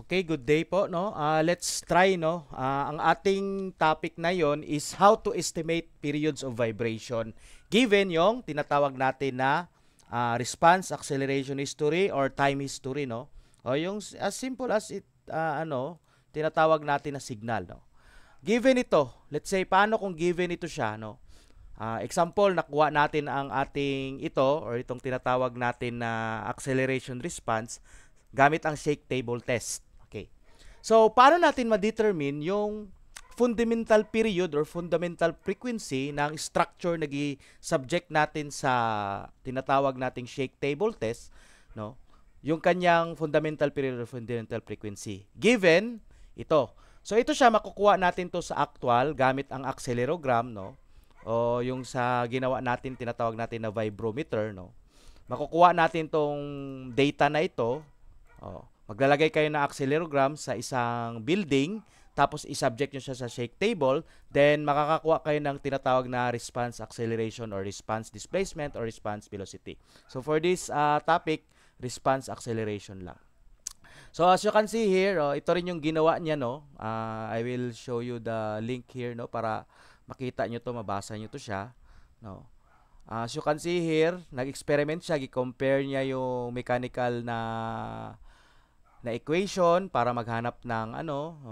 Okay, good day po, no? Let's try, no? Ang ating topic na yon is how to estimate periods of vibration given yung tinatawag natin na response acceleration history or time history, no? O yung as simple as tinatawag natin na signal, no? Given ito, let's say paano kung given ito siya, no? Example, nakuha natin ang ating ito or itong tinatawag natin na acceleration response gamit ang shake table test. Okay. So, paano natin ma-determine yung fundamental period or fundamental frequency ng structure na subject natin sa tinatawag nating shake table test, no? Yung kanyang fundamental period or fundamental frequency. Given ito. So, ito siya makukuha natin to sa actual gamit ang accelerogram, no? O yung sa ginawa natin tinatawag natin na vibrometer, no? Makukuha natin tong data na ito. Maglalagay kayo ng accelerogram sa isang building, tapos i-subject nyo siya sa shake table, then makakakuha kayo ng tinatawag na response acceleration or response displacement or response velocity. So for this topic, response acceleration lang. So as you can see here, ito rin yung ginawa niya, no? I will show you the link here, no, para makita nyo to, mabasa nyo to siya, no? As you can see here, nag-experiment siya, i-compare niya yung mechanical na equation para maghanap ng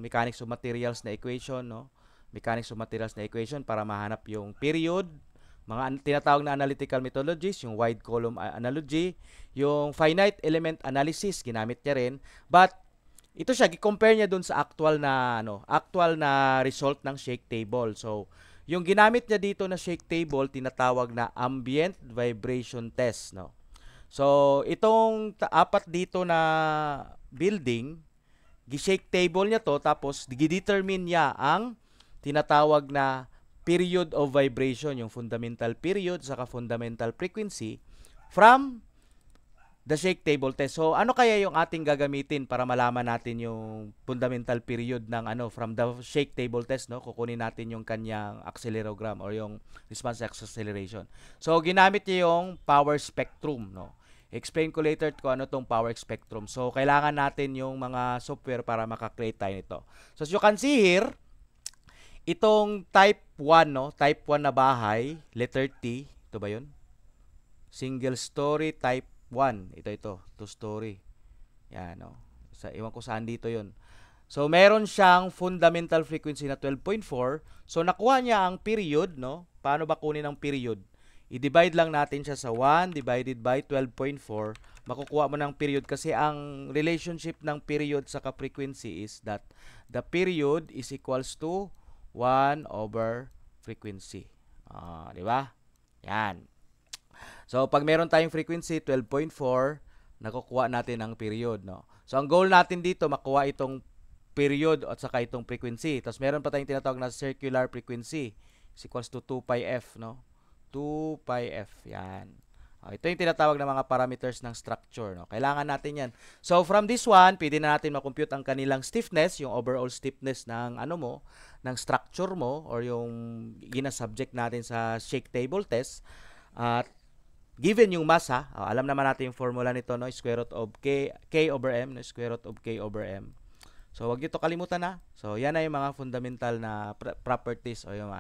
mechanics of materials na equation, no? Mechanics of materials na equation para mahanap yung period, mga tinatawag na analytical methodologies, yung wide column analogy, yung finite element analysis ginamit niya rin. But ito siya, i-compare niya dun sa actual na result ng shake table. So, yung ginamit niya dito na shake table tinatawag na ambient vibration test, no? So, itong apat dito na building, gi-shake table niya to, tapos gi-determine niya ang tinatawag na period of vibration, yung fundamental period saka fundamental frequency from the shake table test. So, ano kaya yung ating gagamitin para malaman natin yung fundamental period ng from the shake table test, no? Kukunin natin yung kanyang accelerogram or yung response acceleration. So, ginamit niya yung power spectrum, no? Explain ko later kung ano tong power spectrum. So, kailangan natin yung mga software para makakreate tayo nito. So, as you can see here, itong type 1, no? Type 1 na bahay, letter T. Ito ba yun? Single story type 1. Ito. Two story. Yan, no? Iwan ko saan dito yun. So, meron siyang fundamental frequency na 12.4. So, nakuha niya ang period, no? Paano ba kunin ang period? I-divide lang natin siya sa 1 divided by 12.4. Makukuha mo ng period kasi ang relationship ng period sa frequency is that the period is equals to 1 over frequency. Di ba? Yan. So, pag meron tayong frequency 12.4, nakukuha natin ang period, no? So, ang goal natin dito, makuha itong period at saka itong frequency. Tapos, meron pa tayong tinatawag na circular frequency is equals to 2 pi f, no? 2 pi f. Yan. Ito yung tinatawag na mga parameters ng structure, no? Kailangan natin yan. So, from this one, pwede na natin makompute ang kanilang stiffness, yung overall stiffness ng ng structure mo, or yung gina-subject natin sa shake table test. At given yung mass, alam naman natin yung formula nito, no? Square root of k over m, no? Square root of k over m. So, wag ito kalimutan na. So, yan na yung mga fundamental na properties o yung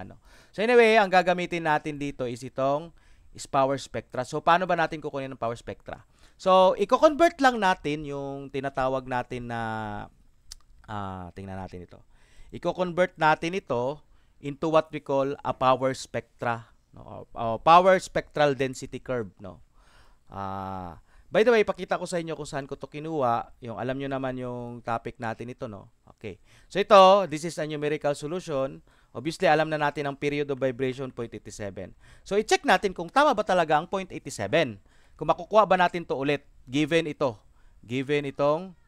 So, anyway, ang gagamitin natin dito is itong power spectra. So, paano ba natin kukunin ng power spectra? So, i-convert lang natin yung tinatawag natin na tingnan natin ito. I-convert natin ito into what we call a power spectra, no? Power spectral density curve, no? By the way, pakita ko sa inyo kung saan ko to kinuha. Yung alam nyo naman yung topic natin ito, no? Okay. So ito, this is a numerical solution. Obviously, alam na natin ang period of vibration, 0.87. So, i-check natin kung tama ba talaga ang 0.87. Kung makukuha ba natin to ulit, given ito. Given itong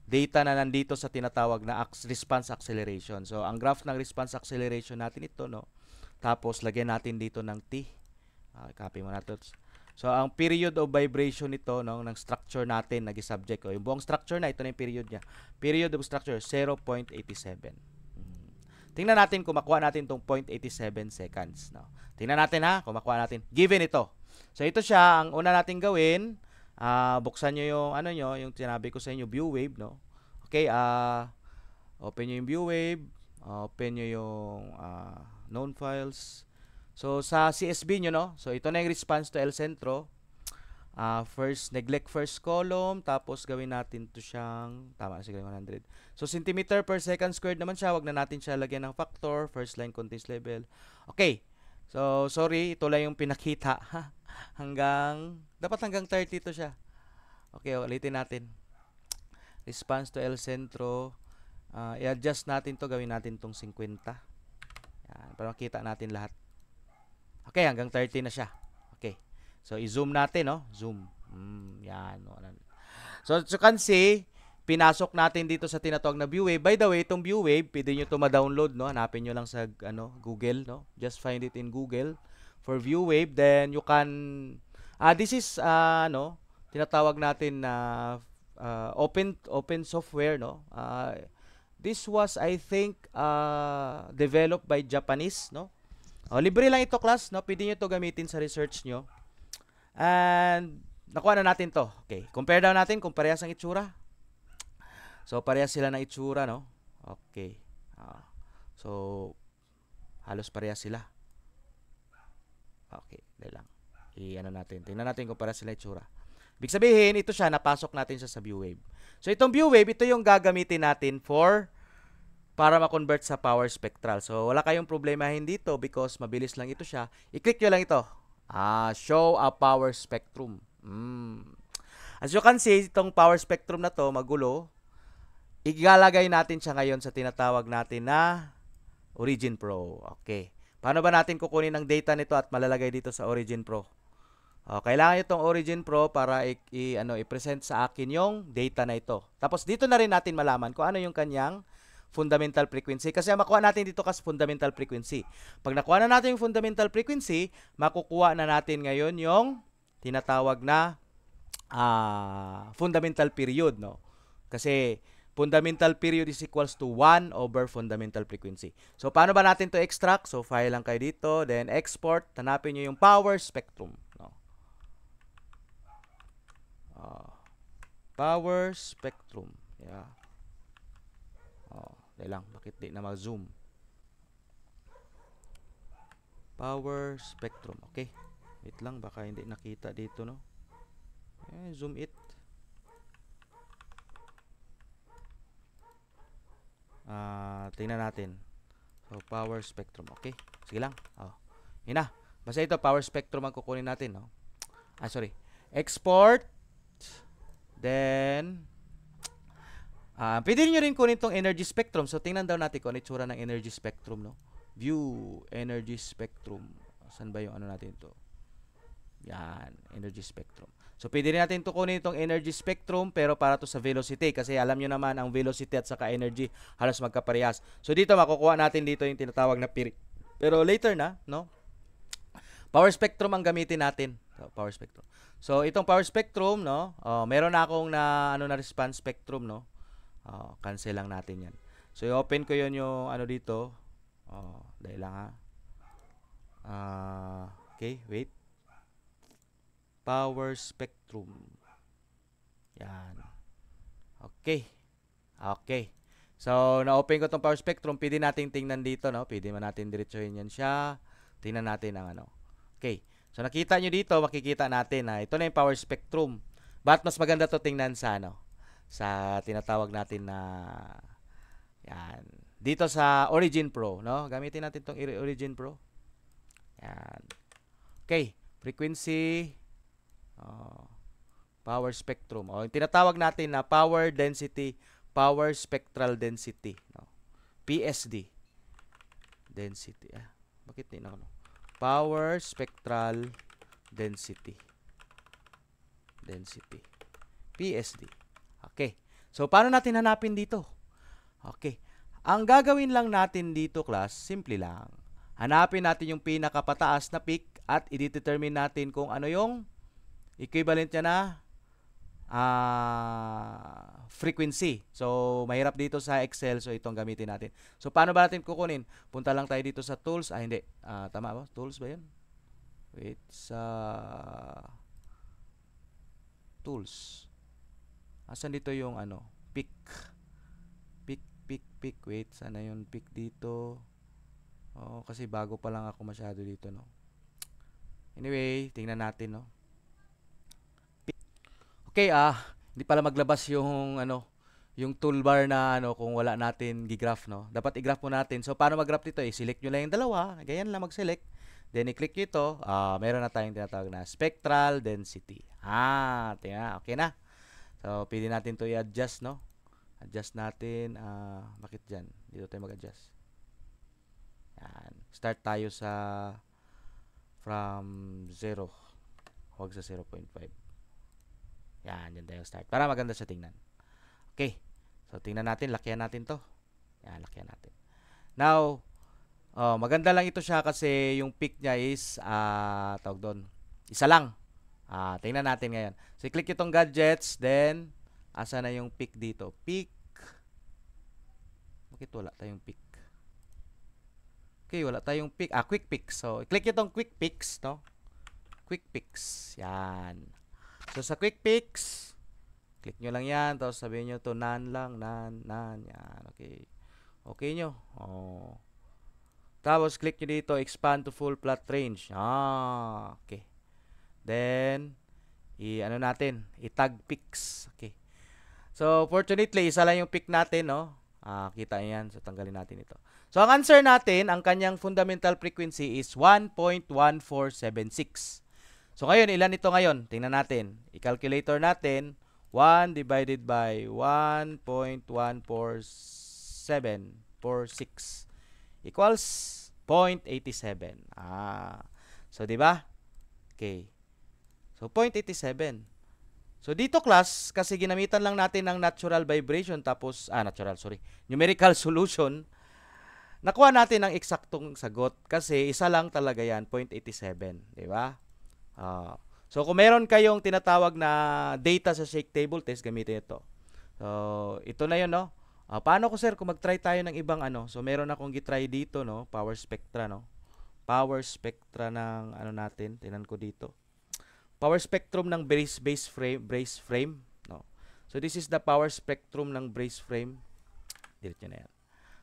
data na nandito sa tinatawag na response acceleration. So, ang graph ng response acceleration natin ito, no? Tapos, lagyan natin dito ng T. Copy mo natin. So, ang period of vibration nito, no, ng structure natin, nag-subject. Yung buong structure na, ito na yung period niya. Period of structure, 0.87. Tingnan natin kung makuha natin itong 0.87 seconds. No? Tingnan natin kung makuha natin. Given ito. So, ito siya. Ang una natin gawin, Buksan nyo yung ano nyo, yung sinabi ko sa inyo, view wave, no? Okay, open nyo yung view wave, open nyo yung known files. So sa CSV nyo, no? So ito na yung response to El Centro. First, neglect first column, tapos gawin natin to siyang, tama, sige, 100. So, centimeter per second squared naman siya, wag na natin siya lagyan ng factor, first line contains label. Okay, so, sorry, ito lang yung pinakita, dapat hanggang 30 to siya. Okay, ulitin natin. Response to El Centro, i-adjust natin to, gawin natin tong 50. Yan, para makita natin lahat. Okay, hanggang 30 na siya. Okay. So, i-zoom natin, no? Zoom. Yan. So, as you can see, pinasok natin dito sa tinatawag na view wave. By the way, itong view wave, pwede nyo ito ma-download, no? Hanapin nyo lang sa Google, no? Just find it in Google for view wave. Then, you can, this is, tinatawag natin na open software, no? This was, I think, developed by Japanese, no? Libre lang ito, class, no? Pwede nyo ito gamitin sa research nyo. And nakuha na natin to. Okay, compare daw natin kung parehas ang itsura. So parehas sila ng itsura, no? Okay. So halos parehas sila. Okay, dahil lang. I-ano natin. Tingnan natin kung parehas sila itsura. Ibig sabihin, ito siya, napasok natin siya sa view wave. So itong view wave, ito yung gagamitin natin para ma-convert sa power spectral. So wala kayong problemahin dito because mabilis lang ito siya. I-click nyo lang ito. Show a power spectrum. As you can see, itong power spectrum na to, magulo. Ilalagay natin siya ngayon sa tinatawag natin na Origin Pro. Okay. Paano ba natin kukunin ang data nito at malalagay dito sa Origin Pro? Kailangan itong Origin Pro para i-present sa akin yung data na ito. Tapos dito na rin natin malaman kung ano yung kanyang fundamental frequency. Kasi makuha natin dito kasi fundamental frequency. Pag nakuha na natin yung fundamental frequency, makukuha na natin ngayon yung tinatawag na fundamental period, no? Kasi fundamental period is equals to 1 over fundamental frequency. So, paano ba natin to extract? So, file lang kayo dito, then export. Hanapin nyo yung power spectrum, no? Power spectrum. Yeah. Dahil lang, bakit di na mag-zoom? Power spectrum. Okay. Wait lang, baka hindi nakita dito, no? Zoom it. Tingnan natin. So, power spectrum. Okay. Sige lang. Yun na. Basta ito, power spectrum ang kukunin natin, no? Sorry. Export. Then, pwede nyo rin kunin itong energy spectrum. So, tingnan daw natin kung ano itsura ng energy spectrum, no? View, energy spectrum. Saan ba yung ano natin ito? Yan, energy spectrum. So, pwede rin natin ito kunin itong energy spectrum, pero para to sa velocity. Kasi alam nyo naman, ang velocity at saka energy, halos magkaparehas. So, dito, makukuha natin dito yung tinatawag na period. Pero later na, no? Power spectrum ang gamitin natin. So, power spectrum. So, itong power spectrum, no? Meron na akong na response spectrum, no? Cancel lang natin yan. So, i-open ko yun yung ano dito. Dahil lang okay, wait. Power spectrum. Yan. Okay. Okay. So, na-open ko itong power spectrum. Pwede natin tingnan dito, no? Pwede man natin diretsuhin yan siya. Tingnan natin ang ano. Okay. So, nakita nyo dito, makikita natin na ito na yung power spectrum. Ba't mas maganda to tingnan sa ano? Sa tinatawag natin na yan. Dito sa Origin Pro, no? Gamitin natin tong Origin Pro. Yan. Okay, frequency, power spectrum. Yung tinatawag natin na power density, power spectral density, no? PSD density. Bakit din ako, no? Power spectral density. PSD. Okay. So, paano natin hanapin dito? Okay. Ang gagawin lang natin dito, class, simple lang. Hanapin natin yung pinakapataas na peak at i-determine natin kung ano yung equivalent niya na frequency. So, mahirap dito sa Excel. So, itong gamitin natin. So, paano ba natin kukunin? Punta lang tayo dito sa tools. Hindi. Tama ba? Tools ba yun? Wait. Sa tools. Asan dito yung ano? Pick. Pick. Wait, sana yung pick dito. Oh, kasi bago pa lang ako masyado dito, no? Anyway, tingnan natin, no? Okay, hindi pala maglabas yung ano, yung toolbar na ano kung wala natin gi-graph, no? Dapat i-graph mo natin. So, paano mag-graph dito? I-select nyo lang yung dalawa. Ganyan lang mag-select. Then, i-click nyo ito. Meron na tayong tinatawag na spectral density. Tingnan. Okay na. So, pwede natin to i-adjust, no? Adjust natin. Bakit dyan? Dito tayo mag-adjust. Yan. Start tayo sa from 0. Huwag sa 0.5. Yan, dyan tayo start. Para maganda siya tingnan. Okay. So, tingnan natin. Lakihan natin to. Yan, lakihan natin. Now, maganda lang ito siya kasi yung pick niya is, tawag doon, isa lang. Tingnan natin ngayon. So, i-click itong gadgets. Then, asa na yung pick dito? Pick. Bakit wala tayong pick? Okay, wala tayong pick. Quick picks. So, i-click itong quick picks, no? Quick picks. Yan. So, sa quick picks, click nyo lang yan. Tapos, sabihin nyo to, none lang. None. Yan. Okay. Okay nyo. Tapos, click nyo dito, expand to full plot range. Okay. Then, ano natin? I-tag picks. Okay. So, fortunately, isa lang yung pick natin, no? Kita nyo yan. So, tanggalin natin ito. So, ang answer natin, ang kanyang fundamental frequency is 1.1476. So, ngayon, ilan ito ngayon? Tingnan natin. I-calculator natin, 1 divided by 1.14746 equals 0.87. So, di ba? Okay. So, 0.87. So, dito class, kasi ginamitan lang natin ng natural vibration, tapos, numerical solution, nakuha natin ang eksaktong sagot kasi isa lang talaga yan, 0.87. Di ba? So, kung meron kayong tinatawag na data sa shake table test, gamitin ito. So, ito na yun, no? Paano ko, sir, kung mag-try tayo ng ibang ano? So, meron akong gitry dito, no? Power spectra, no? Power spectra ng ano natin. Tinan ko dito. Power spectrum ng brace frame, no? So, this is the power spectrum ng brace frame. Delete nyo na yan.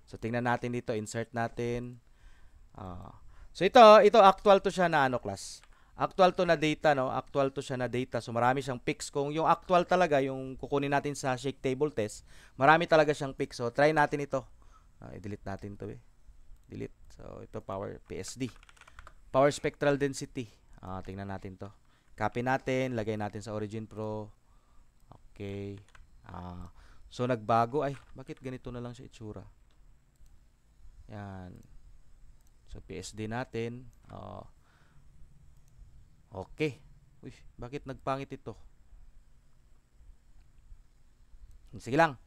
So, tingnan natin dito. Insert natin. So, ito actual to siya na ano, class? Actual to na data, no? Actual to siya na data. So, marami siyang picks. Kung yung actual talaga, yung kukunin natin sa shake table test, marami talaga siyang picks. So, try natin ito. I-delete natin to, Delete. So, ito power PSD. Power spectral density. Tingnan natin to. Copy natin. Lagay natin sa Origin Pro. Okay. So, nagbago. Ay, bakit ganito na lang siya itsura? Yan. So, PSD natin. Okay. Uy, bakit nagpangit ito? Sige lang.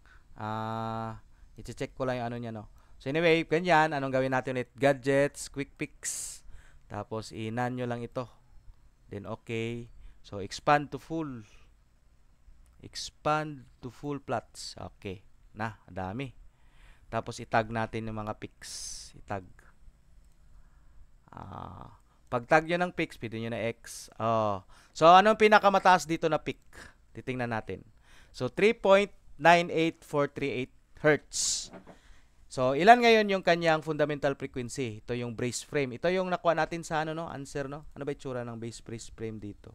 I-check ko lang yung ano niya, no? So, anyway, ganyan. Anong gawin natin ulit? Gadgets, quick picks. Tapos, i-nan nyo lang ito. Then, okay. So, expand to full. Expand to full plots. Okay. Dami. Tapos, itag natin yung mga picks. Itag. Pag tag nyo ng picks, pwede nyo na X. So, anong pinakamataas dito na pick? Titingnan natin. So, 3.98438 Hertz. So, ilan ngayon yung kanyang fundamental frequency? Ito yung brace frame. Ito yung nakuha natin sa ano, no? Answer, no? Ano ba itsura ng brace frame dito?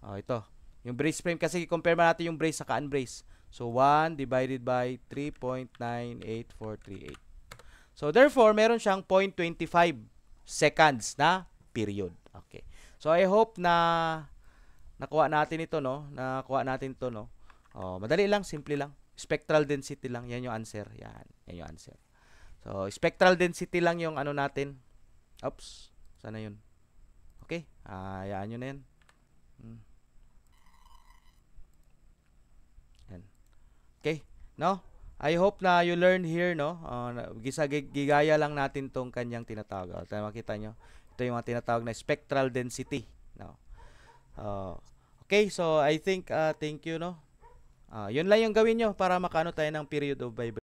Ito. Yung brace frame, kasi i-compare natin yung brace sa ka-unbrace. So, 1 divided by 3.98438. So, therefore, meron siyang 0.25 seconds na period. Okay. So, I hope na nakuha natin ito, no? Madali lang, simple lang. Spectral density lang. Yan yung answer. Yan yung answer. So, spectral density lang yung ano natin. Oops. Sana yun. Okay. Hayaan nyo na yan. Yan. Okay. No? I hope na you learn here, no? Gigaya lang natin tong kanyang tinatawag. Makita nyo. Ito yung mga tinatawag na spectral density, no? Okay, so I think thank you, no? Yun lang yung gawin nyo para makaano tayo ng period of vibration.